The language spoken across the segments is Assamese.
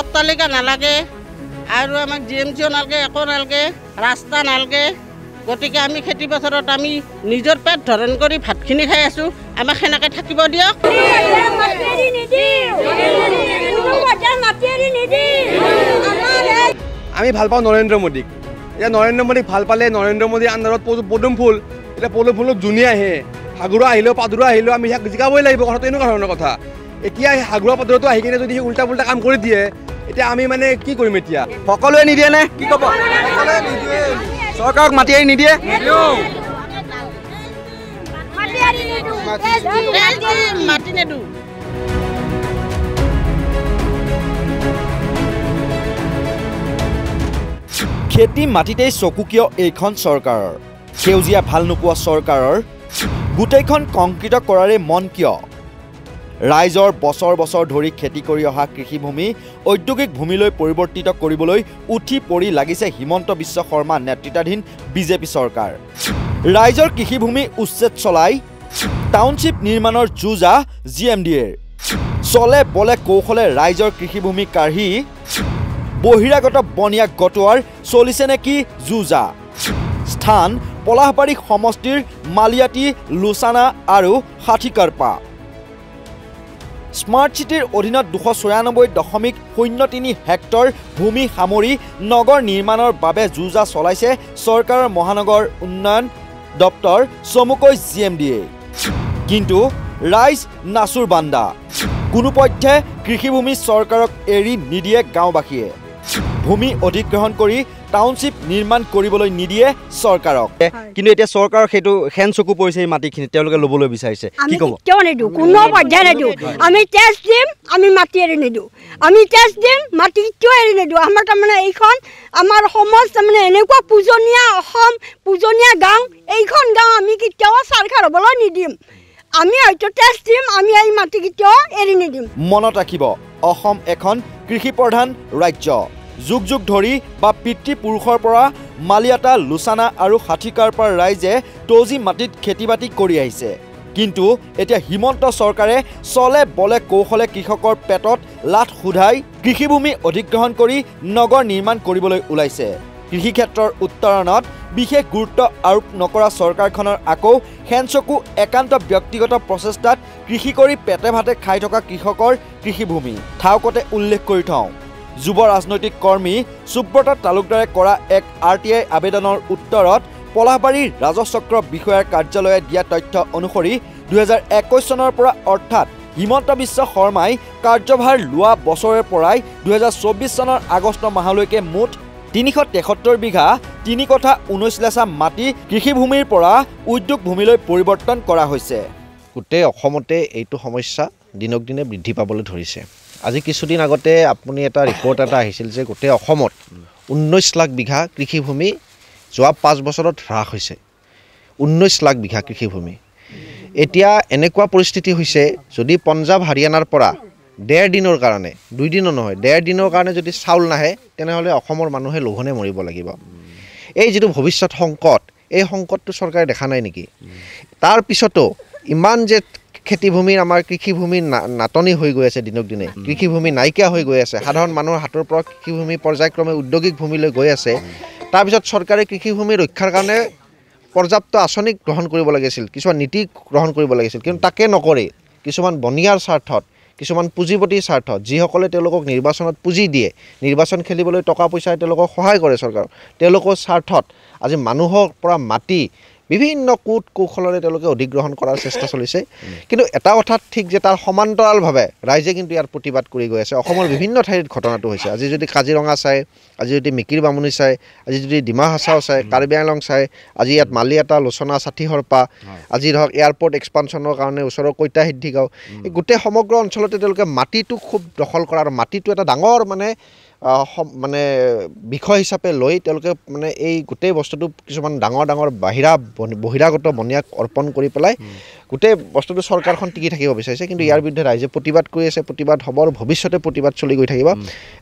অট্টালিকা নালাগে আৰু আমাক GMCও নালাগে, একো নালাগে, ৰাস্তা নালাগে। গতিকে আমি খেতি পথাৰত আমি নিজৰ পেট ধৰণ কৰি ভাতখিনি খাই আছোঁ। আমাক সেনেকৈ থাকিব দিয়ক। আমি ভাল পাওঁ নৰেন্দ্ৰ মোদীক। এতিয়া নৰেন্দ্ৰ মোদীক ভাল পালে নৰেন্দ্ৰ মোদীৰ আণ্ডাৰত পদুম ফুল, এতিয়া পদুম ফুলত যোনে আহে, হাগুৰা আহিলেও পাদুৰা আহিলেও আমি ইয়াক জিকাবই লাগিব। কথাটো এনেকুৱা ধৰণৰ কথা। এতিয়া সেই হাগুৰা পাদুৰাটো আহি কিনে যদি সি উল্টা পুল্টা কাম কৰি দিয়ে, এতিয়া আমি মানে কি কৰিম? এতিয়া সকলোৱে নিদিয়ে নে কি ক'ব? চৰকাৰক মাতি আনি নিদিয়ে। মাতি নিদিওঁ। খেতি মাটিতেই চকু কিয় এইখন চৰকাৰৰ? সেউজীয়া ভাল নোপোৱা চৰকাৰৰ গোটেইখন কংক্ৰিট কৰাৰে মন কিয়? ৰাইজৰ বছৰ বছৰ ধৰি খেতি কৰি অহা কৃষিভূমি ঔদ্যোগিক ভূমিলৈ পৰিৱৰ্তিত কৰিবলৈ উঠি পৰি লাগিছে হিমন্ত বিশ্ব শৰ্মা নেতৃত্বাধীন বিজেপি চৰকাৰ। ৰাইজৰ কৃষিভূমি উচ্ছেদ চলাই টাউনশ্বিপ নিৰ্মাণৰ যুঁজা GMDAৰ। চলে বলে কৌশলে ৰাইজৰ কৃষিভূমি কাঢ়ি বহিৰাগত বনিয়াক গটোৱাৰ চলিছে নেকি যুঁজা? স্থান পলাশবাৰী সমষ্টিৰ মালিয়াটি, লুচানা আৰু ষাঠিকাৰপা। স্মাৰ্ট চিটিৰ অধীনত 296.03 হেক্টৰ ভূমি সামৰি নগৰ নিৰ্মাণৰ বাবে যুঁজা চলাইছে চৰকাৰৰ মহানগৰ উন্নয়ন দপ্তৰ চমুকৈ GMDA। কিন্তু ৰাইজ নাচুৰ বান্দা। কোনোপধ্যে কৃষিভূমি চৰকাৰক এৰি নিদিয়ে গাঁওবাসীয়ে। ভূমি অধিগ্ৰহণ কৰি টাউনশ্বিপ নিৰ্মাণ কৰিবলৈ নিদিয়ে চৰকাৰক। কিন্তু এতিয়া চৰকাৰৰ সেইটো হেন চকু পৰিছে এই মাটিখিনি তেওঁলোকে ল'বলৈ বিচাৰিছে। কি ক'ব? কিয় নিদিওঁ? কোনো পৰ্যায় নিদিওঁ। আমি টেক্স দিম, আমি মাটি এৰি নিদিওঁ। আমি টেক্স দিম, মাটি কিয় এৰি নিদিওঁ? আমাৰ তাৰমানে এইখন আমাৰ সমাজ তাৰমানে এনেকুৱা পূজনীয়া অসম, পূজনীয়া গাঁও। এইখন গাঁও আমি কেতিয়াও চৰকাৰ হ'বলৈ নিদিম। আমি হয়তো টেক্স দিম, আমি এই মাটি কেতিয়াও এৰি নিদিম। মনত ৰাখিব, অসম এখন কৃষিপ্ৰধান ৰাজ্য। যুগ যুগ ধৰি বা পিতৃপুৰুষৰ পৰা মালিয়াটা, লুচানা আৰু ষাঠিকাৰপাৰ ৰাইজে তজি মাটিত খেতি বাতি কৰি আহিছে। কিন্তু এতিয়া হিমন্ত চৰকাৰে চলে বলে কৌশলে কৃষকৰ পেটত লাঠ সোধাই কৃষিভূমি অধিগ্ৰহণ কৰি নগৰ নিৰ্মাণ কৰিবলৈ ওলাইছে। কৃষিক্ষেত্ৰৰ উত্তৰণত বিশেষ গুৰুত্ব আৰোপ নকৰা চৰকাৰখনৰ আকৌ হেনচকু একান্ত ব্যক্তিগত প্ৰচেষ্টাত কৃষি কৰি পেটে ভাতে খাই থকা কৃষকৰ কৃষিভূমি। ঠাউকতে উল্লেখ কৰি থওঁ, যুৱ ৰাজনৈতিক কৰ্মী সুব্ৰত তালুকদাৰে কৰা এক RTI আবেদনৰ উত্তৰত পলাশবাৰীৰ ৰাজচক্ৰ বিষয়াৰ কাৰ্যালয়ে দিয়া তথ্য অনুসৰি 2021 চনৰ পৰা অৰ্থাৎ হিমন্ত বিশ্ব শৰ্মাই কাৰ্যভাৰ লোৱা বছৰৰ পৰাই 2024 চনৰ আগষ্ট মাহলৈকে মুঠ 373 বিঘা 3 কঠা 19 লেচা মাটি কৃষিভূমিৰ পৰা উদ্যোগ ভূমিলৈ পৰিৱৰ্তন কৰা হৈছে। গোটেই অসমতে এইটো সমস্যা দিনক দিনে বৃদ্ধি পাবলৈ ধৰিছে। আজি কিছুদিন আগতে আপুনি এটা ৰিপৰ্ট এটা আহিছিল যে গোটেই অসমত 19 লাখ বিঘা কৃষিভূমি যোৱা 5 বছৰত হ্ৰাস হৈছে। 19 লাখ বিঘা কৃষিভূমি। এতিয়া এনেকুৱা পৰিস্থিতি হৈছে, যদি পঞ্জাৱ হাৰিয়ানাৰ পৰা 1.5 দিনৰ কাৰণে, 2 দিনো নহয়, 1.5 দিনৰ কাৰণে যদি চাউল নাহে, তেনেহ'লে অসমৰ মানুহে লঘোণে মৰিব লাগিব। এই যিটো ভৱিষ্যত সংকট, এই সংকটটো চৰকাৰে দেখা নাই নেকি? তাৰ পিছতো ইমান যে খেতিভূমিৰ আমাৰ কৃষিভূমি নাটনি হৈ গৈ আছে, দিনক দিনে কৃষিভূমি নাইকিয়া হৈ গৈ আছে, সাধাৰণ মানুহৰ হাতৰ পৰা কৃষিভূমি পৰ্যায়ক্ৰমে ঔদ্যোগিক ভূমিলৈ গৈ আছে। তাৰপিছত চৰকাৰে কৃষিভূমি ৰক্ষাৰ কাৰণে পৰ্যাপ্ত আঁচনি গ্ৰহণ কৰিব লাগিছিল, কিছুমান নীতি গ্ৰহণ কৰিব লাগিছিল, কিন্তু তাকে নকৰে। কিছুমান বনিয়াৰ স্বাৰ্থত, কিছুমান পুঁজিপতিৰ স্বাৰ্থত, যিসকলে তেওঁলোকক নিৰ্বাচনত পুঁজি দিয়ে, নিৰ্বাচন খেলিবলৈ টকা পইচাই তেওঁলোকক সহায় কৰে চৰকাৰ, তেওঁলোকৰ স্বাৰ্থত আজি মানুহৰ পৰা মাটি বিভিন্ন কূট কৌশলেৰে তেওঁলোকে অধিগ্ৰহণ কৰাৰ চেষ্টা চলিছে। কিন্তু এটা কথা ঠিক যে তাৰ সমান্তৰালভাৱে ৰাইজে কিন্তু ইয়াৰ প্ৰতিবাদ কৰি গৈ আছে। অসমৰ বিভিন্ন ঠাইত ঘটনাটো হৈছে। আজি যদি কাজিৰঙা চাই, আজি যদি মিকিৰ বামুণী চাই, আজি যদি ডিমা হাছাও চাই, কাৰ্বি আংলং চাই, আজি ইয়াত মালিয়াটা, লোচনা, ষাঠিকাৰপা, আজি ধৰক এয়াৰপৰ্ট এক্সপানশ্যনৰ কাৰণে ওচৰৰ কৈতা সিদ্ধিগাঁও, এই গোটেই সমগ্ৰ অঞ্চলতে তেওঁলোকে মাটিটো খুব দখল কৰা আৰু মাটিটো এটা ডাঙৰ মানে বিষয় হিচাপে লৈ তেওঁলোকে মানে এই গোটেই বস্তুটো কিছুমান ডাঙৰ ডাঙৰ বহিৰাগত বনিয়াক অৰ্পণ কৰি পেলাই গোটেই বস্তুটো চৰকাৰখন টিকি থাকিব বিচাৰিছে। কিন্তু ইয়াৰ বিৰুদ্ধে ৰাইজে প্ৰতিবাদ কৰি আছে, প্ৰতিবাদ হ'ব আৰু ভৱিষ্যতে প্ৰতিবাদ চলি গৈ থাকিব।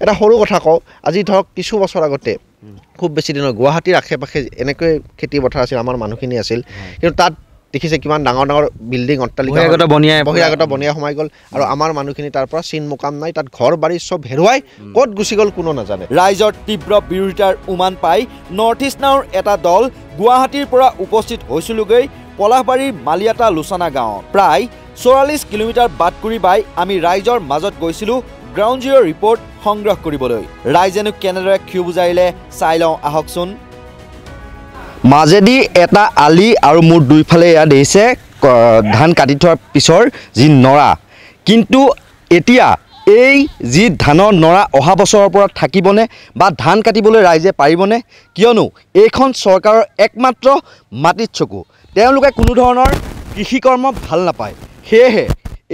এটা সৰু কথা কওঁ, আজি ধৰক কিছু বছৰ আগতে, খুব বেছি দিনৰ গুৱাহাটীৰ আশে পাশে এনেকৈ খেতি পথাৰ আছিল, আমাৰ মানুহখিনি আছিল, কিন্তু তাত দেখিছে কিমান ডাঙৰ ডাঙৰ বিল্ডিং অট্টালিকা বহিৰাগত বনিয়া সোমাই গ'ল আৰু আমাৰ মানুহখিনি তাৰ পৰা চিন মুকাম নাই তাত ঘৰ বাৰী চব হেৰুৱাই ক'ত গুচি গ'ল কোনো নাজানে ৰাইজৰ তীব্ৰ বিৰোধিতাৰ উমান পাই নৰ্থ ইষ্ট নাওৰ এটা দল গুৱাহাটীৰ পৰা উপস্থিত হৈছিলোগৈ পলাশবাৰীৰ মালিয়াটা লোচানা গাঁৱত প্ৰায় 44 কিলোমিটাৰ বাটকুৰি বাই আমি ৰাইজৰ মাজত গৈছিলোঁ গ্ৰাউণ্ড জিৰ' ৰিপৰ্ট সংগ্ৰহ কৰিবলৈ ৰাইজেনো কেনেদৰে ক্ষোভ বুজাইলে চাই লওঁ আহকচোন মাজেদি এটা আলি আৰু মোৰ দুইফালে এয়া দেখিছে ধান কাটি থোৱাৰ পিছৰ যি নৰা কিন্তু এতিয়া এই যি ধানৰ নৰা অহা বছৰৰ পৰা থাকিবনে বা ধান কাটিবলৈ ৰাইজে পাৰিবনে কিয়নো এইখন চৰকাৰৰ একমাত্ৰ মাটিত চকু তেওঁলোকে কোনো ধৰণৰ কৃষিকৰ্ম ভাল নাপায় সেয়েহে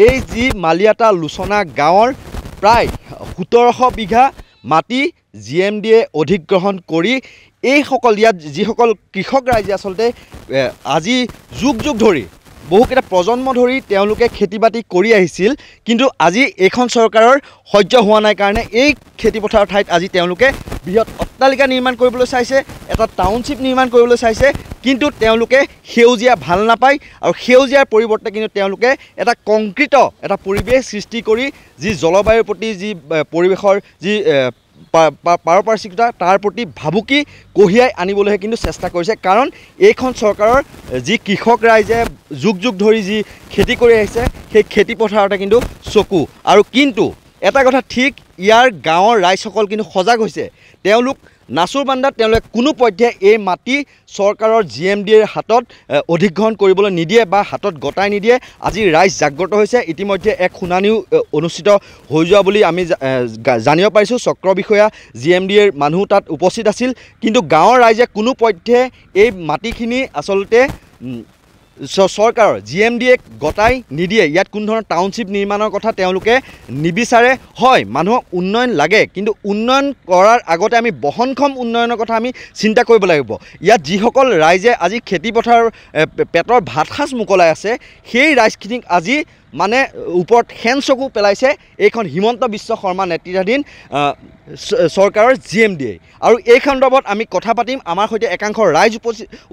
এই যি মালিয়াটা লোচনা গাঁৱৰ প্ৰায় 1700 বিঘা মাটি GMDয়ে অধিগ্ৰহণ কৰি এইসকল ইয়াত যিসকল কৃষক ৰাইজে আচলতে আজি যুগ যুগ ধৰি বহুকেইটা প্ৰজন্ম ধৰি তেওঁলোকে খেতি বাতি কৰি আহিছিল কিন্তু আজি এইখন চৰকাৰৰ সহ্য হোৱা নাই কাৰণে এই খেতিপথাৰৰ ঠাইত আজি তেওঁলোকে বৃহৎ অট্টালিকা নিৰ্মাণ কৰিবলৈ চাইছে এটা টাউনশ্বিপ নিৰ্মাণ কৰিবলৈ চাইছে কিন্তু তেওঁলোকে সেউজীয়া ভাল নাপায় আৰু সেউজীয়াৰ পৰিৱৰ্তে কিন্তু তেওঁলোকে এটা কংক্ৰিট এটা পৰিৱেশ সৃষ্টি কৰি যি জলবায়ুৰ প্ৰতি যি পৰিৱেশৰ যি পাৰিপাৰ্শ্বিকতা তাৰ প্ৰতি ভাবুকি কঢ়িয়াই আনিবলৈহে কিন্তু চেষ্টা কৰিছে কাৰণ এইখন চৰকাৰৰ যি কৃষক ৰাইজে যুগ যুগ ধৰি যি খেতি কৰি আহিছে সেই খেতি পথাৰতে কিন্তু চকু আৰু কিন্তু এটা কথা ঠিক ইয়াৰ গাঁৱৰ ৰাইজসকল কিন্তু সজাগ হৈছে তেওঁলোক নাচুৰ বান্দাত তেওঁলোকে কোনো পধ্যে এই মাটি চৰকাৰৰ GMDৰ হাতত অধিগ্ৰহণ কৰিবলৈ নিদিয়ে বা হাতত গতাই নিদিয়ে আজি ৰাইজ জাগ্ৰত হৈছে ইতিমধ্যে এক শুনানিও অনুষ্ঠিত হৈ যোৱা বুলি আমি জানিব পাৰিছোঁ চক্ৰ বিষয়া GMDৰ মানুহ তাত উপস্থিত আছিল কিন্তু গাঁৱৰ ৰাইজে কোনো পধ্যে এই মাটিখিনি আচলতে চৰকাৰৰ GMDয়ে গতাই নিদিয়ে ইয়াত কোনো ধৰণৰ টাউনশ্বিপ নিৰ্মাণৰ কথা তেওঁলোকে নিবিচাৰে হয় মানুহক উন্নয়ন লাগে কিন্তু উন্নয়ন কৰাৰ আগতে আমি বহনক্ষম উন্নয়নৰ কথা আমি চিন্তা কৰিব লাগিব ইয়াত যিসকল ৰাইজে আজি খেতি পথাৰৰ পেটৰ ভাত সাজ মোকলাই আছে সেই ৰাইজখিনিক আজি মানে ওপৰত হেন চকু পেলাইছে এইখন হিমন্ত বিশ্ব শৰ্মা নেতৃত্বাধীন চৰকাৰৰ GMDয়ে আৰু এই সন্দৰ্ভত আমি কথা পাতিম আমাৰ সৈতে একাংশ ৰাইজ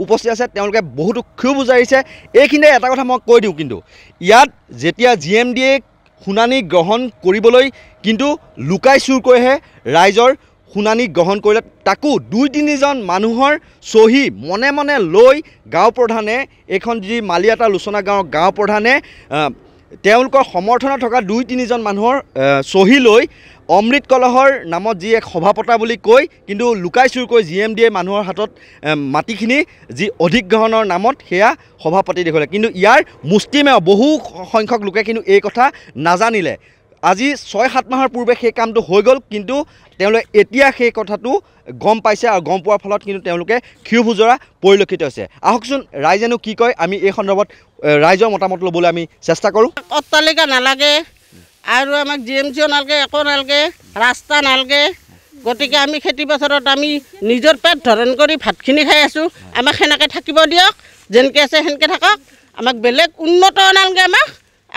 উপস্থিত আছে তেওঁলোকে বহুতো ক্ষোভ বুজাইছে এইখিনিতে এটা কথা মই কৈ দিওঁ কিন্তু ইয়াত যেতিয়া GMDয়ে শুনানি গ্ৰহণ কৰিবলৈ কিন্তু লুকাই চুৰকৈহে ৰাইজৰ শুনানি গ্ৰহণ কৰিলে তাকো 2-3জন মানুহৰ চহী মনে মনে লৈ গাঁও প্ৰধানে এইখন যি মালিয়াটা লোচনা গাঁৱৰ গাঁও প্ৰধানে তেওঁলোকৰ সমৰ্থনত থকা 2-3জন মানুহৰ চহী লৈ অমৃত কলহৰ নামত যি এক সভা পতা বুলি কৈ কিন্তু লুকাই চুৰকৈ GMDয়ে মানুহৰ হাতত মাটিখিনি যি অধিগ্ৰহণৰ নামত সেয়া সভা পাতি দেখুৱালে কিন্তু ইয়াৰ মুষ্টিমেয় বহু সংখ্যক লোকে কিন্তু এই কথা নাজানিলে আজি 6-7 মাহৰ পূৰ্বে সেই কামটো হৈ গ'ল কিন্তু তেওঁলোকে এতিয়া সেই কথাটো গম পাইছে আৰু গম পোৱাৰ ফলত কিন্তু তেওঁলোকে ক্ষোভ বুজৰা পৰিলক্ষিত হৈছে আহকচোন ৰাইজেনো কি কয় আমি এই সন্দৰ্ভত ৰাইজৰ মতামত ল'বলৈ আমি চেষ্টা কৰোঁ অট্টালিকা নালাগে আৰু আমাক GMC নালাগে একো নালাগে ৰাস্তা নালাগে গতিকে আমি খেতি পথাৰত আমি নিজৰ পেট ধৰণ কৰি ভাতখিনি খাই আছোঁ আমাক সেনেকৈ থাকিব দিয়ক যেনেকৈ আছে সেনেকৈ থাকক আমাক বেলেগ উন্নত নালাগে আমাক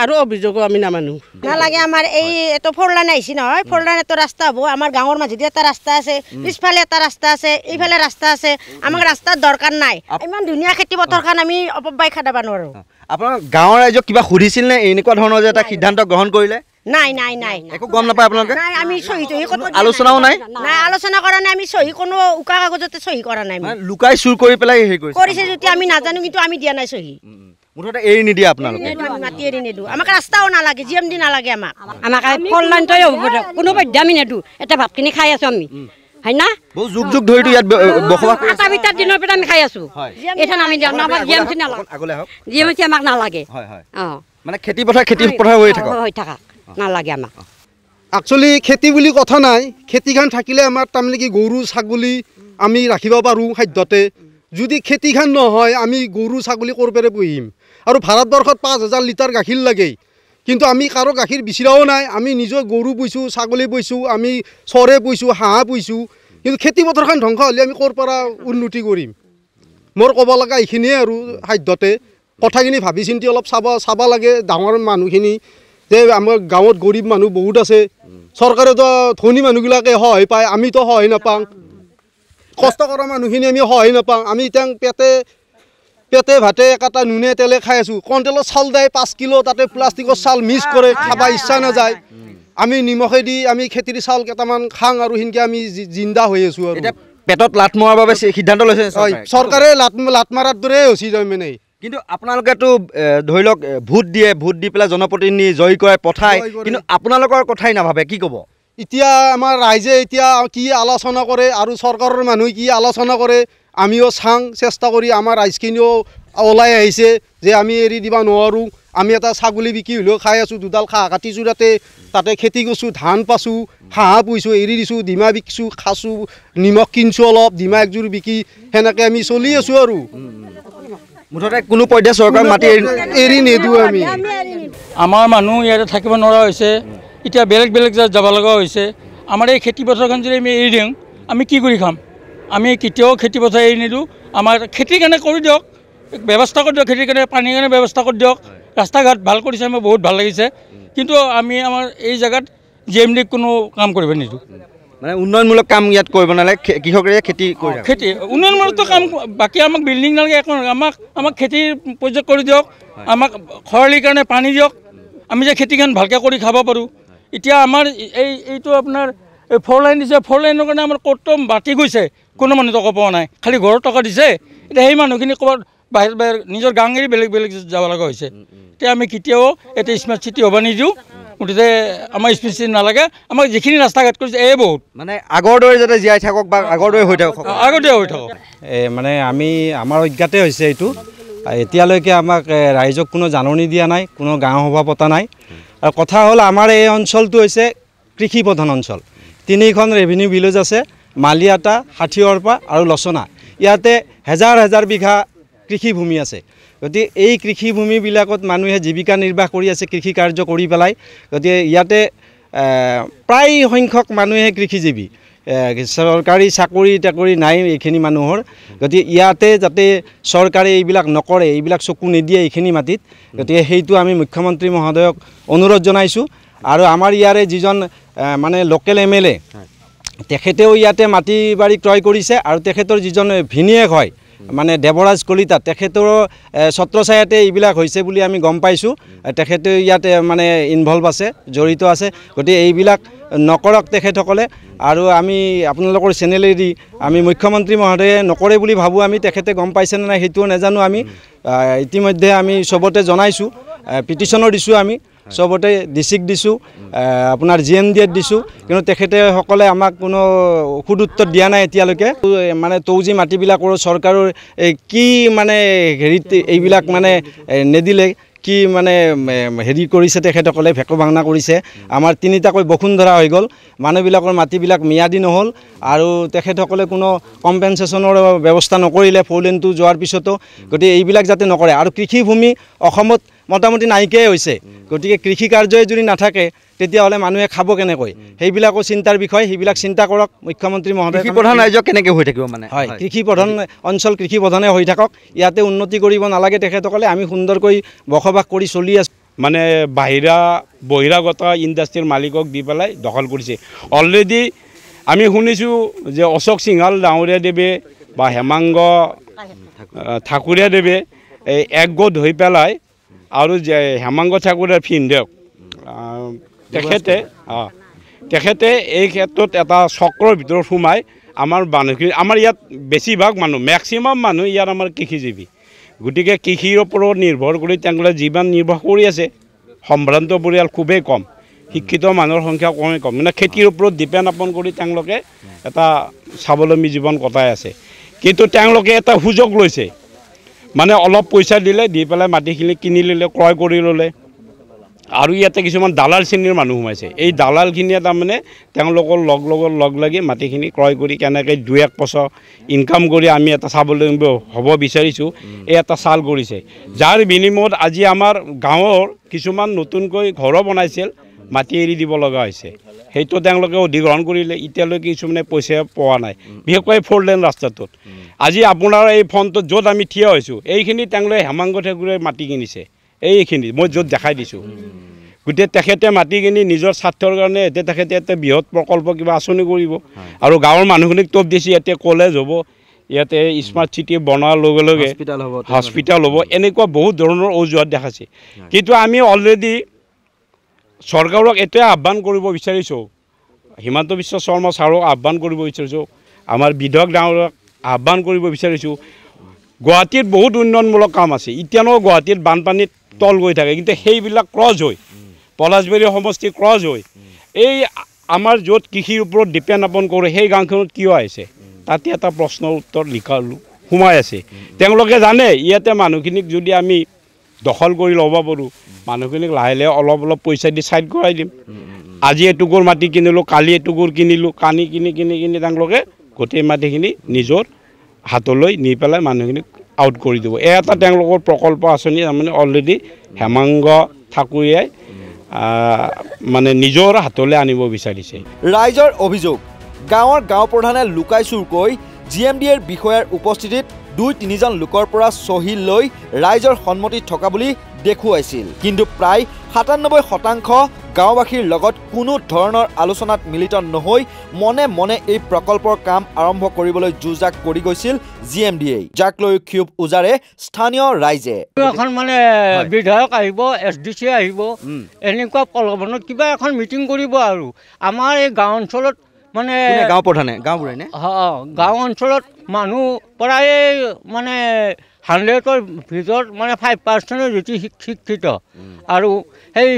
আৰু অভিযোগো আমি নামানো নালাগে আমাৰ এই এটো ফৰলাইন আহিছে নহয় ফৰলাইন এটো ৰাস্তা হ'ব আমাৰ গাঁৱৰ মাজেদি এটা ৰাস্তা আছে পিছফালে এটা ৰাস্তা আছে এইফালে ৰাস্তা আছে আমাক ৰাস্তাৰ দৰকাৰ নাই ইমান ধুনীয়া খেতি পথাৰখন আমি অপবাই খাব নোৱাৰোঁ আপোনাৰ গাঁৱৰ ৰাইজক কিবা সুধিছিল নে এনেকুৱা ধৰণৰ যে এটা সিদ্ধান্ত গ্ৰহণ কৰিলে নাই নাই নাই একো গম নাপায় আপোনালোকে নাই আমি সহি আলোচনাও নাই নাই আলোচনা কৰা নাই আমি সহি কোনো উকা কাগজতে সহি কৰা নাই লুকাই চুৰ কৰি পেলাই হেৰি কৰিছে যদি আমি নাজানো কিন্তু আমি দিয়া নাই সহি মুঠতে এৰি নিদিয়ে আপোনালোকে মাটি এৰি নিদিওঁ আমাক ৰাস্তাও নালাগে GMD নালাগে আমাক আমাক ফল লাইনটোৱে হ'ব কোনো বাধ্যা আমি নিদিওঁ এটা ভাতখিনি খাই আছোঁ আমি হয় না বহু যুগ যুগ ধৰিতো ইয়াত বসবাস কৰি আটা বিটাৰ দিনৰ পৰা আমি খাই আছোঁ এইখন আমি আমাক GMC নালাগে আগলৈ আহক GMC আমাক নালাগে হয় হয় অঁ মানে খেতি পথাৰ হৈ থাকক হৈ থাকা নালাগে আমাক একচুৱেলি খেতি বুলি কথা নাই খেতিখন থাকিলে আমাৰ তাৰমানে কি গৰু ছাগলী আমি ৰাখিব পাৰোঁ খাদ্যতে যদি খেতিখন নহয় আমি গৰু ছাগলী ক'ৰপেৰে পুহিম আৰু ভাৰতবৰ্ষত 5000 লিটাৰ গাখীৰ লাগে কিন্তু আমি কাৰো গাখীৰ বিচৰাও নাই আমি নিজৰ গৰু পুহিছোঁ ছাগলী পুহিছোঁ আমি চৰে পুহিছোঁ হাঁহ পুহিছোঁ কিন্তু খেতি পথাৰখন ধ্বংস হ'লে আমি ক'ৰ পৰা উন্নতি কৰিম মোৰ ক'ব লগা এইখিনিয়ে আৰু খাদ্যতে কথাখিনি ভাবি চিন্তি অলপ চাব লাগে ডাঙৰ মানুহখিনি যে আমাৰ গাঁৱত গৰীব মানুহ বহুত আছে চৰকাৰেতো ধনী মানুহবিলাকে সহায় পায় আমিতো সহায় নাপাওঁ কষ্ট কৰা মানুহখিনি আমি সহায় নাপাওঁ আমি এতিয়া পেটে পেটে ভাতে এটা নুনে তেলে খাই আছোঁ কণ্ট্ৰলৰ চাউল দিয়ে 5 কিলো তাতে প্লাষ্টিকৰ চাউল মিক্স কৰে খাব ইচ্ছা নাযায় আমি নিমখেদি আমি খেতিৰ চাউল কেইটামান খাং আৰু সিনকে আমি জিন্দা হৈ আছোঁ আৰু এতিয়া পেটত লাট মৰাৰ বাবে সিদ্ধান্ত লৈছে চৰকাৰে লাট মাৰাৰ দৰে হৈছে তাৰমানে কিন্তু আপোনালোকেতো ধৰি লওক ভোট দি পেলাই জনপ্ৰতিনিধি জয়ী কৰে পঠায় কিন্তু আপোনালোকৰ কথাই নাভাবে কি ক'ব এতিয়া আমাৰ ৰাইজে এতিয়া কি আলোচনা কৰে আৰু চৰকাৰৰ মানুহে কি আলোচনা কৰে আমিও চাং চেষ্টা কৰি আমাৰ ৰাইজখিনিও ওলাই আহিছে যে আমি এৰি দিব নোৱাৰোঁ আমি এটা ছাগলী বিকি হ'লেও খাই আছোঁ দুডাল ঘাঁহ কাটিছোঁ তাতে খেতি কৰিছোঁ ধান পাছোঁ হাঁহ পুহিছোঁ এৰি দিছোঁ ডিমা বিকিছোঁ খাছোঁ নিমখ কিনিছোঁ অলপ ডিমা একযোৰ বিকি সেনেকৈ আমি চলি আছোঁ আৰু মুঠতে কোনো পৰ্যায়ত চৰকাৰ মাটি এৰি নিদিওঁ আমি আমাৰ মানুহ ইয়াতে থাকিব নোৱাৰা হৈছে এতিয়া বেলেগ জেগাত যাব লগা হৈছে আমাৰ এই খেতি পথাৰখন যদি আমি এৰি দিওঁ আমি কি কৰি খাম আমি কেতিয়াও খেতি পথাৰ এৰি নিদিওঁ আমাৰ খেতিৰ কাৰণে কৰি দিয়ক ব্যৱস্থা কৰি দিয়ক খেতিৰ কাৰণে পানীৰ কাৰণে ব্যৱস্থা কৰি দিয়ক ৰাস্তা ঘাট ভাল কৰিছে আমাৰ বহুত ভাল লাগিছে কিন্তু আমি আমাৰ এই জেগাত GMD কোনো কাম কৰিব নিদিওঁ মানে উন্নয়নমূলক কাম ইয়াত কৰিব নালাগে কৃষকে খেতি উন্নয়নমূলক কাম বাকী আমাক বিল্ডিং নালাগে একো আমাক খেতিৰ প্ৰজেক্ট কৰি দিয়ক আমাক খৰালিৰ কাৰণে পানী দিয়ক আমি যে খেতিখন ভালকৈ কৰি খাব পাৰোঁ এতিয়া আমাৰ এইটো আপোনাৰ এই 4 লাইন দিছে 4 লাইনৰ কাৰণে আমাৰ ক'ত বাতি গৈছে কোনো মানুহ টকা পোৱা নাই খালি ঘৰৰ টকা দিছে এতিয়া সেই মানুহখিনি ক'ৰবাত বাহিৰ নিজৰ গাঁও এৰি বেলেগ যাব লগা হৈছে এতিয়া আমি কেতিয়াও এটা স্মাৰ্ট চিটি হ'ব নিদিওঁ গতিকে আমাৰ স্মাৰ্ট চিটি নালাগে আমাক যিখিনি ৰাস্তা ঘাট কৰিছে এই বহুত মানে আগৰ দৰে যাতে জীয়াই থাকক বা আগৰ দৰে হৈ থাকক মানে আমি আমাৰ অজ্ঞাতে হৈছে এইটো এতিয়ালৈকে আমাক ৰাইজক কোনো জাননী দিয়া নাই কোনো গাঁও সভা পতা নাই আৰু কথা হ'ল আমাৰ এই অঞ্চলটো হৈছে কৃষি প্ৰধান অঞ্চল 3খন ৰেভিনিউ ভিলেজ আছে মালিয়াটা হাথিয়ৰপা আৰু লচনা ইয়াতে হাজাৰ বিঘা কৃষিভূমি আছে গতিকে এই কৃষিভূমিবিলাকত মানুহে জীৱিকা নিৰ্বাহ কৰি আছে কৃষি কাৰ্য কৰি পেলাই গতিকে ইয়াতে প্ৰায় সংখ্যক মানুহে কৃষিজীৱী চৰকাৰী চাকৰি নাই এইখিনি মানুহৰ গতিকে ইয়াতে যাতে চৰকাৰে এইবিলাক নকৰে এইবিলাক চকু নিদিয়ে এইখিনি মাটিত গতিকে সেইটো আমি মুখ্যমন্ত্ৰী মহোদয়ক অনুৰোধ জনাইছোঁ আৰু আমাৰ ইয়াৰে যিজন মানে লোকেল MLA তেখেতেও ইয়াতে মাটি বাৰী ক্ৰয় কৰিছে আৰু তেখেতৰ যিজন ভিনিয়েক হয় মানে দেৱৰাজ কলিতা তেখেতৰ ছত্ৰছায়াতে এইবিলাক হৈছে বুলি আমি গম পাইছোঁ তেখেতে ইয়াতে মানে ইনভলভ আছে জড়িত আছে গতিকে এইবিলাক নকৰক তেখেতসকলে আৰু আমি আপোনালোকৰ চেনেলেদি আমি মুখ্যমন্ত্ৰী মহোদয়ে নকৰে বুলি ভাবোঁ আমি তেখেতে গম পাইছেনে নাই সেইটোও নাজানো আমি ইতিমধ্যে আমি চবতে জনাইছোঁ পিটিশ্যনো দিছোঁ আমি চবতে ডিচিক দিছোঁ আপোনাৰ GMDত দিছোঁ কিন্তু তেখেতেসকলে আমাক কোনো সুদুত্তৰ দিয়া নাই এতিয়ালৈকে মানে তৌজি মাটিবিলাকৰ চৰকাৰৰ কি মানে হেৰিত এইবিলাক মানে নেদিলে কি মানে হেৰি কৰিছে তেখেতসকলে ভেকু ভাঙনা কৰিছে আমাৰ 3টাকৈ বসুন্ধৰা হৈ গ'ল মানুহবিলাকৰ মাটিবিলাক ম্যাদী নহ'ল আৰু তেখেতসকলে কোনো কম্পেনচেশ্যনৰ ব্যৱস্থা নকৰিলে 4 লেনটো যোৱাৰ পিছতো গতিকে এইবিলাক যাতে নকৰে আৰু কৃষিভূমি অসমত মোটামুটি নাইকিয়াই হৈছে গতিকে কৃষি কাৰ্যই যদি নাথাকে তেতিয়াহ'লে মানুহে খাব কেনেকৈ সেইবিলাকো চিন্তাৰ বিষয় সেইবিলাক চিন্তা কৰক মুখ্যমন্ত্ৰী মহোদয় কৃষি প্ৰধান ৰাজ্য কেনেকৈ হৈ থাকিব মানে হয় কৃষি প্ৰধান অঞ্চল কৃষি প্ৰধানে হৈ থাকক ইয়াতে উন্নতি কৰিব নালাগে তেখেতসকলে আমি সুন্দৰকৈ বসবাস কৰি চলি আছোঁ মানে বহিৰাগত ইণ্ডাষ্ট্ৰীৰ মালিকক দি পেলাই দখল কৰিছে অলৰেডি আমি শুনিছোঁ যে অশোক সিংহাল ডাঙৰীয়া দেৱে বা হেমাংগ ঠাকুৰীয়া দেৱে একগোট হৈ পেলাই আৰু যে হেমাংগ ঠাকুৰীয়াৰ ভিনদেউক তেখেতে এই ক্ষেত্ৰত এটা চক্ৰৰ ভিতৰত সোমাই আমাৰ মানুহখিনি আমাৰ ইয়াত বেছিভাগ মানুহ মেক্সিমাম মানুহ ইয়াত আমাৰ কৃষিজীৱী গতিকে কৃষিৰ ওপৰত নিৰ্ভৰ কৰি তেওঁলোকে জীৱন নিৰ্বাহ কৰি আছে সম্ভ্ৰান্ত পৰিয়াল খুবেই কম শিক্ষিত মানুহৰ সংখ্যা কম মানে খেতিৰ ওপৰত ডিপেণ্ড আপন কৰি তেওঁলোকে এটা স্বাৱলম্বী জীৱন কটাই আছে কিন্তু তেওঁলোকে এটা সুযোগ লৈছে মানে অলপ পইচা দিলে দি পেলাই মাটিখিনি কিনি ল'লে ক্ৰয় কৰি ল'লে আৰু ইয়াতে কিছুমান দালাল শ্ৰেণীৰ মানুহ সোমাইছে এই দালালখিনিয়ে তাৰমানে তেওঁলোকৰ লগ লাগি মাটিখিনি ক্ৰয় কৰি কেনেকৈ 2-1 পইচা ইনকাম কৰি আমি এটা স্বাৱলম্বী হ'ব বিচাৰিছোঁ এই এটা চাল কৰিছে যাৰ বিনিময়ত আজি আমাৰ গাঁৱৰ কিছুমান নতুনকৈ ঘৰো বনাইছিল মাটি এৰি দিব লগা হৈছে সেইটো তেওঁলোকে অধিগ্ৰহণ কৰিলে এতিয়ালৈকে কিছুমানে পইচা পোৱা নাই বিশেষকৈ 4 লেন ৰাস্তাটোত আজি আপোনাৰ এই ফ্ৰণ্টত য'ত আমি থিয় হৈছোঁ এইখিনি তেওঁলোকে হেমাংগ ঠাকুৰীয়াই মাটি কিনিছে এইখিনি মই য'ত দেখাই দিছোঁ গোটেই তেখেতে মাটি কিনি নিজৰ স্বাৰ্থৰ কাৰণে এতিয়া তেখেতে এটা বৃহৎ প্ৰকল্প কিবা আঁচনি কৰিব আৰু গাঁৱৰ মানুহখিনিক টপ দিছে ইয়াতে কলেজ হ'ব ইয়াতে স্মাৰ্ট চিটি বনোৱাৰ লগে লগে হস্পিটেল হ'ব এনেকুৱা বহুত ধৰণৰ অজুহাত দেখাইছে কিন্তু আমি অলৰেডি চৰকাৰক এটাই আহ্বান কৰিব বিচাৰিছোঁ হিমন্ত বিশ্ব শৰ্মা ছাৰক আহ্বান কৰিব বিচাৰিছোঁ আমাৰ বিধায়ক ডাঙৰক আহ্বান কৰিব বিচাৰিছোঁ গুৱাহাটীত বহুত উন্নয়নমূলক কাম আছে এতিয়ানো গুৱাহাটীত বানপানীত তল গৈ থাকে কিন্তু সেইবিলাক ক্ৰছ হৈ পলাশবাৰী সমষ্টি ক্ৰছ হৈ এই আমাৰ য'ত কৃষিৰ ওপৰত ডিপেণ্ড আপন কৰে সেই গাঁওখনত কিয় আহিছে তাতে এটা প্ৰশ্নৰ উত্তৰ লিখা সোমাই আছে তেওঁলোকে জানে ইয়াতে মানুহখিনিক যদি আমি দখল কৰি ল'ব পাৰোঁ মানুহখিনিক লাহে লাহে অলপ অলপ পইচা দি ছাইড কৰাই দিম আজি এটুকুৰ মাটি কিনিলোঁ কালি এটুকুৰ কিনিলোঁ কিনি তেওঁলোকে গোটেই মাটিখিনি নিজৰ হাতলৈ নি পেলাই মানুহখিনিক আউট কৰি দিব এটা তেওঁলোকৰ প্ৰকল্প আঁচনি তাৰমানে অলৰেডি হেমাংগ ঠাকুৰীয়াই মানে নিজৰ হাতলৈ আনিব বিচাৰিছে ৰাইজৰ অভিযোগ গাঁৱৰ গাঁও প্ৰধানে লুকাই চুৰকৈ GMDAৰ বিষয়াৰ উপস্থিতিত 2-3জন লোকৰ পৰা চহী লৈ ৰাইজৰ সন্মতি থকা বুলি দেখুৱাইছিল কিন্তু প্ৰায় 97% গাঁওবাসীৰ লগত কোনো ধৰণৰ আলোচনাত মিলিত নহৈ মনে মনে এই প্ৰকল্পৰ কাম আৰম্ভ কৰিবলৈ যুঁজাক কৰি গৈছিল GMDA যাক লৈ ক্ষোভ উজাৰে স্থানীয় ৰাইজে এখন মানে বিধায়ক আহিব SDC আহিব এনেকুৱা প্ৰলোভনত কিবা এখন মিটিং কৰিব আৰু আমাৰ এই গাঁও অঞ্চলত মানে গাঁও প্ৰধানে গাঁওবোৰে নে গাঁও অঞ্চলত মানুহ প্ৰায় মানে 100ৰ ভিতৰত মানে 5% যেটি শিক্ষিত আৰু সেই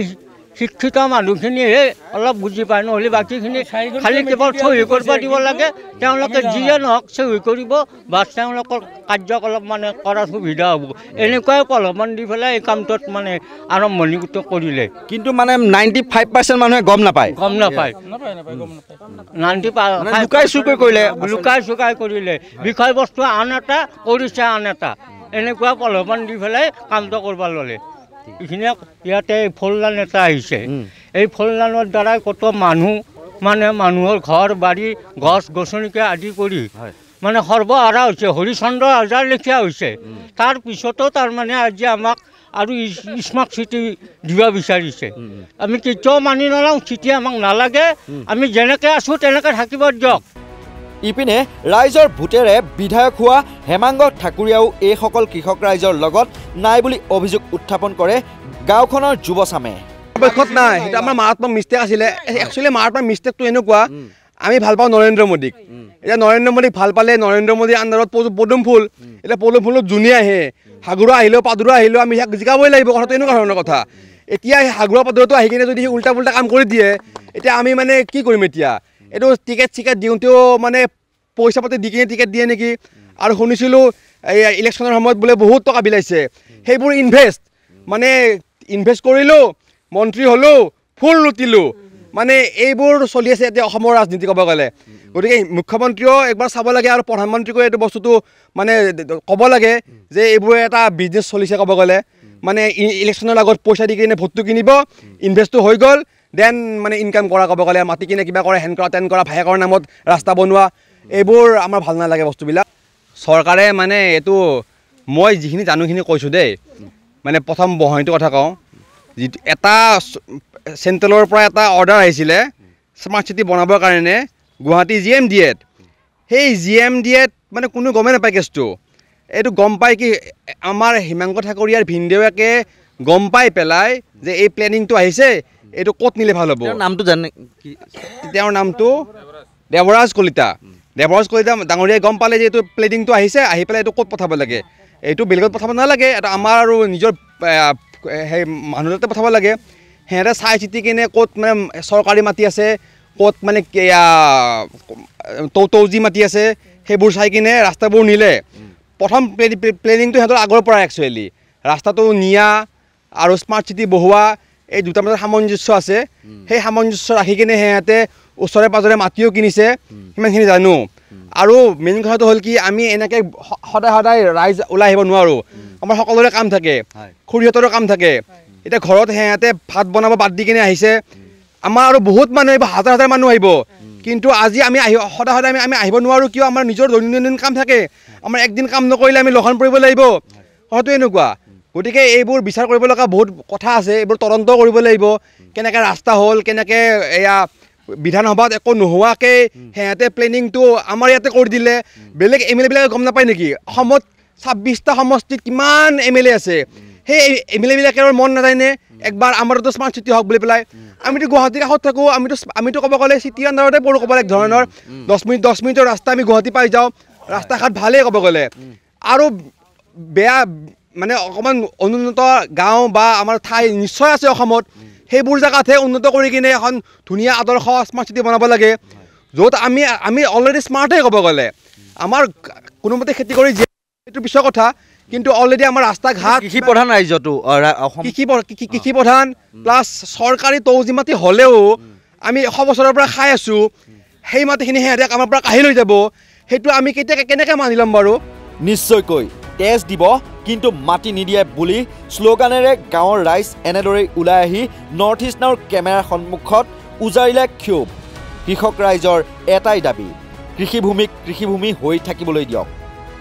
শিক্ষিত মানুহখিনিয়ে অলপ বুজি পায় নহ'লে বাকীখিনি খালি কেৱল চহী কৰিব দিব লাগে তেওঁলোকে যিয়ে নহওক চহী কৰিব বা তেওঁলোকৰ কাৰ্যকলাপ মানে কৰাৰ সুবিধা হ'ব এনেকুৱাই প্ৰলোভন দি পেলাই এই কামটোত মানে আৰম্ভণি কৰিলে কিন্তু মানে 95% মানুহে গম নাপায় 95 লুকাই চুকাই কৰিলে বিষয়বস্তু আন এটা কৰিছে আন এটা এনেকুৱা প্ৰলোভন দি পেলাই কামটো কৰিব ল'লে এইখিনিয়ে ইয়াতে ফলদান এটা আহিছে এই ফলদানৰ দ্বাৰাই কত মানুহ মানে মানুহৰ ঘৰ বাৰী গছ গছনিকে আদি কৰি মানে সৰ্বহাৰা হৈছে হৰিচন্দ্ৰ আজাৰ লেখীয়া হৈছে তাৰ পিছতো তাৰমানে আজি আমাক আৰু স্মাৰ্ট চিটি দিব বিচাৰিছে আমি কেতিয়াও মানি নলওঁ চিটি আমাক নালাগে আমি যেনেকৈ আছোঁ তেনেকৈ থাকিব দিয়ক ইপিনে ৰাইজৰ ভোটেৰে বিধায়ক হোৱা হেমাংগ ঠাকুৰীয়াও এইসকল কৃষক ৰাইজৰ লগত নাই বুলি অভিযোগ উত্থাপন কৰে গাঁওখনৰ যুৱচামে নাই সেইটো আমাৰ মাৰাত্মক মিষ্টেক আছিলে একচুৱেলি মাৰাত্মক মিষ্টেকটো এনেকুৱা আমি ভাল পাওঁ নৰেন্দ্ৰ মোদীক এতিয়া নৰেন্দ্ৰ মোদীক ভাল পালে নৰেন্দ্ৰ মোদীৰ আণ্ডাৰত পদুম ফুল এতিয়া পদুম ফুলত যোনে আহে হাগুৰা আহিলেও পাদুৰা আহিলেও আমি ইয়াক জিকাবই লাগিব কথাটো এনেকুৱা ধৰণৰ কথা এতিয়া সেই হাগুৰা পাদুৰাটো আহি কিনে যদি উল্টা পুল্টা কাম কৰি দিয়ে এতিয়া আমি মানে কি কৰিম এতিয়া এইটো টিকেট দিওঁতেও মানে পইচা পাতি দি কিনে টিকেট দিয়ে নেকি আৰু শুনিছিলোঁ এই ইলেকশ্যনৰ সময়ত বোলে বহুত টকা বিলাইছে সেইবোৰ ইনভেষ্ট কৰিলোঁ মন্ত্ৰী হ'লোঁ ফুল লুটিলোঁ মানে এইবোৰ চলি আছে এতিয়া অসমৰ ৰাজনীতি ক'ব গ'লে গতিকে মুখ্যমন্ত্ৰীও একবাৰ চাব লাগে আৰু প্ৰধানমন্ত্ৰীকো এইটো বস্তুটো মানে ক'ব লাগে যে এইবোৰ এটা বিজনেছ চলিছে ক'ব গ'লে মানে ইলেকশ্যনৰ আগত পইচা দি কিনে ভোটটো কিনিব ইনভেষ্টটো হৈ গ'ল দেন মানে ইনকাম কৰা ক'ব গ'লে মাটি কিনে কিবা কৰে হেন কৰা তেন কৰা ভায়েকৰ নামত ৰাস্তা বনোৱা এইবোৰ আমাৰ ভাল নালাগে বস্তুবিলাক চৰকাৰে মানে এইটো মই যিখিনি জানো সেইখিনি কৈছোঁ দেই মানে প্ৰথম বহনীটো কথা কওঁ যিটো এটা চেণ্ট্ৰেলৰ পৰা এটা অৰ্ডাৰ আহিছিলে স্মাৰ্ট চিটি বনাবৰ কাৰণে গুৱাহাটী GMDAত সেই GMDAত মানে কোনো গমেই নাপায় কেছটো এইটো গম পায় কি আমাৰ হিমাংগ ঠাকুৰীয়াৰ ভিনদেউকে গম পাই পেলাই যে এই প্লেনিংটো আহিছে এইটো ক'ত নিলে ভাল হ'ব নামটো জানে তেওঁৰ নামটো দেৱৰাজ কলিতা ডাঙৰীয়াই গম পালে যে এইটো প্লেনিংটো আহিছে আহি পেলাই এইটো ক'ত পঠাব লাগে এইটো বেলেগত পঠাব নালাগে এটা আমাৰ আৰু নিজৰ সেই মানুহতে পঠাব লাগে সিহঁতে চাই চিতি কিনে ক'ত মানে চৰকাৰী মাটি আছে ক'ত মানে তৌজি মাটি আছে সেইবোৰ চাই কিনে ৰাস্তাবোৰ নিলে প্ৰথম প্লেনিংটো সিহঁতৰ আগৰ পৰা একচুৱেলি ৰাস্তাটো নিয়া আৰু স্মাৰ্ট চিটি বহোৱা এই দুটাৰ মাজত সামঞ্জস্য আছে সেই সামঞ্জস্য ৰাখি কিনে সিহঁতে ওচৰে পাঁজৰে মাটিও কিনিছে সিমানখিনি জানো আৰু মেইন কথাটো হ'ল কি আমি এনেকৈ সদায় ৰাইজ ওলাই আহিব নোৱাৰোঁ আমাৰ সকলোৰে কাম থাকে খুৰীহঁতৰো কাম থাকে এতিয়া ঘৰত সিহঁতে ভাত বনাব বাদ দি কিনে আহিছে আমাৰ আৰু বহুত মানুহ আহিব হাজাৰ মানুহ আহিব কিন্তু আজি আমি সদায় আমি আহিব নোৱাৰোঁ কিয় আমাৰ নিজৰ দৈনন্দিন কাম থাকে আমাৰ একদিন কাম নকৰিলে আমি লঘন পৰিব লাগিব কথাটো এনেকুৱা গতিকে এইবোৰ বিচাৰ কৰিব লগা বহুত কথা আছে এইবোৰ তদন্ত কৰিব লাগিব কেনেকৈ ৰাস্তা হ'ল কেনেকৈ এয়া বিধানসভাত একো নোহোৱাকৈ সিহঁতে প্লেনিংটো আমাৰ ইয়াতে কৰি দিলে বেলেগ MLA-বিলাকে গম নাপায় নেকি অসমত 26টা সমষ্টিত কিমান MLA আছে সেই MLA-বিলাকৰ মন নাযায়নে একবাৰ আমাৰতো স্মাৰ্ট চিটি হওক বুলি পেলাই আমিতো গুৱাহাটীৰ কাষত থাকোঁ আমিতো ক'ব গ'লে চিটিৰ আণ্ডাৰতে পৰোঁ ক'ব এক ধৰণৰ 10 মিনিটৰ ৰাস্তা আমি গুৱাহাটী পাই যাওঁ ৰাস্তা ঘাট ভালেই ক'ব গ'লে আৰু বেয়া মানে অকণমান অনুন্নত গাঁও বা আমাৰ ঠাই নিশ্চয় আছে অসমত সেইবোৰ জেগাতহে উন্নত কৰি কিনে এখন ধুনীয়া আদৰ্শ স্মাৰ্ট চিটি বনাব লাগে য'ত আমি অলৰেডি স্মাৰ্টেই ক'ব গ'লে আমাৰ কোনোমতে খেতি কৰি এইটো পিছৰ কথা কিন্তু অলৰেডি আমাৰ ৰাস্তা ঘাট কৃষি প্ৰধান ৰাজ্যটো কৃষি প্ৰধান প্লাছ চৰকাৰী তৌজি মাটি হ'লেও আমি 100 বছৰৰ পৰা খাই আছোঁ সেই মাটিখিনি সিহঁতে আমাৰ পৰা কাঢ়ি লৈ যাব সেইটো আমি কেনেকৈ মানি ল'ম বাৰু নিশ্চয়কৈ তেজ দিব কিন্তু মাটি নিদিয়ে বুলি শ্লোগানেৰে গাঁৱৰ ৰাইজ এনেদৰে ওলাই আহি নৰ্থ ইষ্ট নাওৰ কেমেৰাৰ সন্মুখত উজাৰিলে ক্ষোভ কৃষক ৰাইজৰ এটাই দাবী কৃষিভূমি হৈ থাকিবলৈ দিয়ক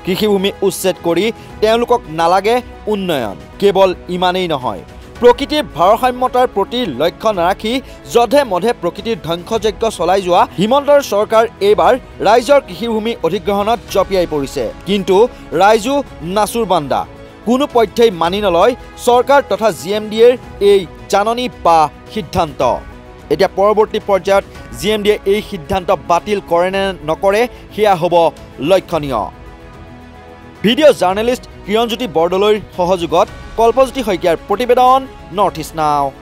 কৃষিভূমি উচ্ছেদ কৰি তেওঁলোকক নালাগে উন্নয়ন কেৱল ইমানেই নহয় প্ৰকৃতিৰ ভাৰসাম্যতাৰ প্ৰতি লক্ষ্য নাৰাখি যধে মধে প্ৰকৃতিৰ ধ্বংসযজ্ঞ চলাই যোৱা হিমন্তৰ চৰকাৰ এইবাৰ ৰাইজৰ কৃষিভূমি অধিগ্ৰহণত জঁপিয়াই পৰিছে কিন্তু ৰাইজো নাচুৰ বান্দা কোনো পধ্যেই মানি নলয় চৰকাৰ তথা GMDAৰ এই জাননী বা সিদ্ধান্ত এতিয়া পৰৱৰ্তী পৰ্যায়ত GMDAয়ে এই সিদ্ধান্ত বাতিল কৰে নে নকৰে সেয়া হ'ব লক্ষণীয় ভিডিঅ' জাৰ্নেলিষ্ট কিৰণজ্যোতি বৰদলৈৰ সহযোগত কল্পজ্যোতি শইকীয়াৰ প্ৰতিবেদন নৰ্থ ইষ্ট নাও